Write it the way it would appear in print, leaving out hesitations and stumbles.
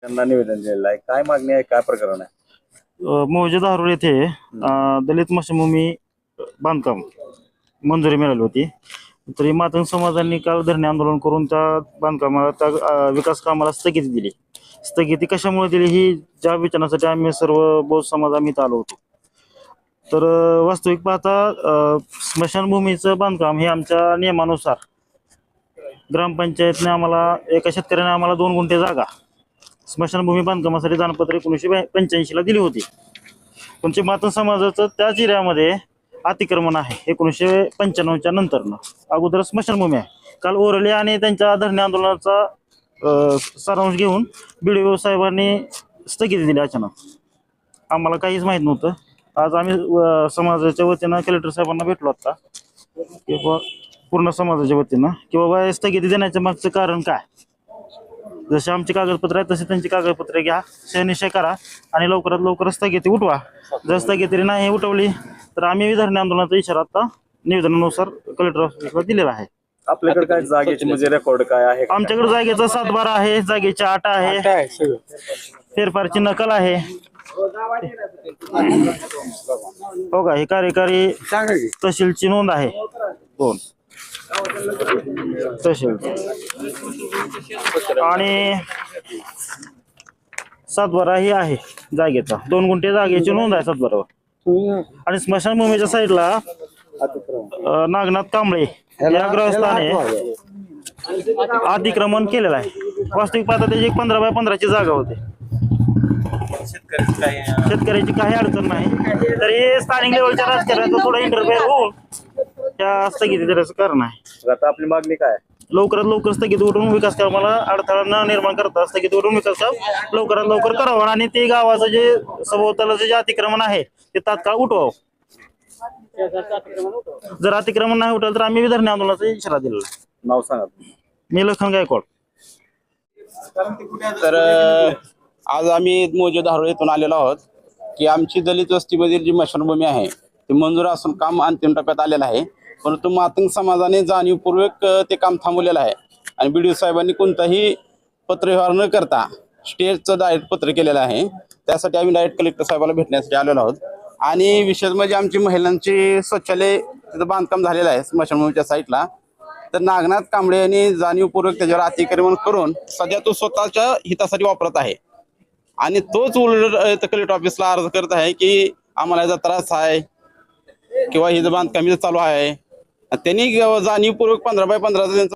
त्यांना निवेदन दिलेलं आहे. काय मागणी आहे, काय प्रकरण आहे? मौजे धारूर येथे दलित स्मशानभूमी बांधकाम मंजुरी मिळाली होती. तरी मातंग समाजांनी काल धरणे आंदोलन करून त्या बांधकामाला त्या विकास कामाला स्थगिती दिली. स्थगिती कशामुळे दिली ही ज्या विचारण्यासाठी आम्ही सर्व बौद्ध समाज आम्ही इथं आलो होतो. तर वास्तविक पाहता स्मशानभूमीचं बांधकाम हे आमच्या नियमानुसार ग्रामपंचायतने आम्हाला एका शेतकऱ्याने आम्हाला 2 गुंठे जागा स्मशानभूमी बांधकामासाठी दानपत्र 1985ला दिली होती. पण मातंग समाजाचं त्याच एरियामध्ये अतिक्रमण आहे 1995च्या नंतरनं. अगोदर स्मशानभूमी आहे. काल ओरले आणि त्यांच्या धरणे आंदोलनाचा सारांश घेऊन BDO साहेबांनी स्थगिती दिली अचानक. आम्हाला काहीच माहीत नव्हतं. आज आम्ही समाजाच्या वतीनं कलेक्टर साहेबांना भेटलो आता किंवा पूर्ण समाजाच्या वतीनं की बाबा स्थगिती देण्याच्या मागचं कारण काय. जसे आमची कागदपत्र आहेत तसे त्यांची कागदपत्रे घ्या, निश्चय करा आणि लवकरात लवकर स्थगिती उठवा. जर स्थगिती नाही उठवली तर आम्ही धरणे आंदोलनाचा इशारा आता निवेदनानुसार कलेक्टर ऑफिसला दिलेला आहे. आपल्याकडे काय जागेची म्हणजे रेकॉर्ड काय आहे? आमच्याकडे जागेचा 7/12 आहे, जागेची 8 आहे, फेरफारची नकल आहे. हो का, हे कार्यकारी तहसीलची नोंद आहे 2 तहसील आणि 7/12 ही आहे जागेचा. 2 गुंठे जागेची नोंद आहे 7/12. आणि स्मशानभूमीच्या साईडला नागनाथ कांबळे या ग्रहस्थाने अतिक्रमण केलेलं आहे. वास्तविक पाहता त्याची 15x15ची जागा होती. शेतकऱ्याची काही अडचण नाही. तरी स्थानिक लेवलच्या राजकारणाचा थोडा इंटरफेअर होऊन त्या स्थगिती देण्याचं कारण आहे. आता आपली मागणी काय? लवकरात लवकर स्थगिती उठवून विकास कामाला अडथळा न निर्माण करता स्थगिती उठवून विकास काम लवकरात लवकर करावं आणि ते गावाचं जे सभोवतालाचं जे अतिक्रमण आहे ते तात्काळ उठवावं. जर अतिक्रमण नाही उठवलं तर आम्ही धरणे आंदोलनाचा इशारा दिलेला आहे. नाव सांगा. मी लखन गायकवाड. तर आज आम्ही मौजे धारूर येथून आलेलो आहोत की आमची दलित वस्तीमधील जी स्मशानभूमी आहे ती मंजूर असून काम अंतिम टप्प्यात आलेलं आहे. परंतु मातंग समाजाने जाणीवपूर्वक ते काम थांबवलेलं आहे आणि BDO साहेबांनी कोणताही पत्रव्यवहार न करता स्टेजचं डायरेक्ट पत्र केलेलं आहे. त्यासाठी आम्ही डायरेक्ट कलेक्टर साहेबाला भेटण्यासाठी आलेलो आहोत. आणि विशेष म्हणजे आमची महिलांची शौचालय तिथं बांधकाम झालेलं आहे स्मशानभूमीच्या साईडला. तर नागनाथ कांबळे यांनी जाणीवपूर्वक त्याच्यावर अतिक्रमण करून सध्या तो स्वतःच्या हितासाठी वापरत आहे आणि तोच उलट कलेक्टर ऑफिसला अर्ज करत आहे की आम्हाला याचा त्रास आहे किंवा हे बांधकाम चालू आहे. त्यांनी जाणीवपूर्वक 15x15